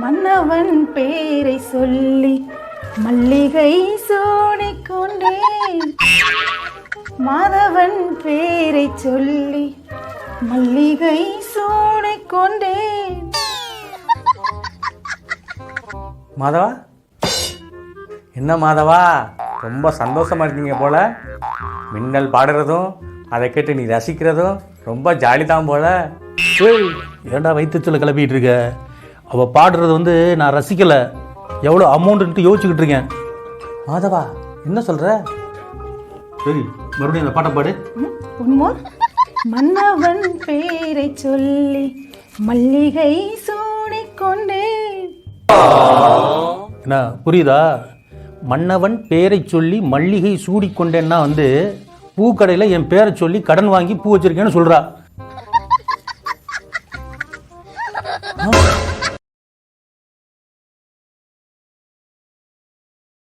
மன்னவன் பேரை சொல்லி மல்லிகை சூடிக்கொண்டேன். மாதவன் பேரை சொல்லி மல்லிகை சூடிக்கொண்டேன். மாதவா, என்ன மாதவா, ரொம்ப சந்தோஷமா இருக்கீங்க போல. மின்னல் பாடுறதும் அதை கேட்டு நீ ரசிக்கிறதும் ரொம்ப ஜாலி தான் போல. ஏய், ஏன்டா வயிற்றுச்சொல்ல கிளப்பிட்டு இருக்க? அவள் பாடுறது வந்து நான் ரசிக்கலை, எவ்வளோ அமௌண்ட்டுன்ட்டு யோசிச்சுக்கிட்டு இருக்கேன். மாதவா, என்ன சொல்ற? சரி, மறுபடியும் அந்த பாட்டை பாடு. உண்மோ மன்னவன் பேரை சொல்லி மல்லிகை சூடிக்கொண்டேன். என்ன புரியுதா? மன்னவன் பேரை சொல்லி மல்லிகை சூடிக்கொண்டேன்னா வந்து பூக்கடையில் என் பேரை சொல்லி கடன் வாங்கி பூ வச்சிருக்கேன்னு சொல்கிறா.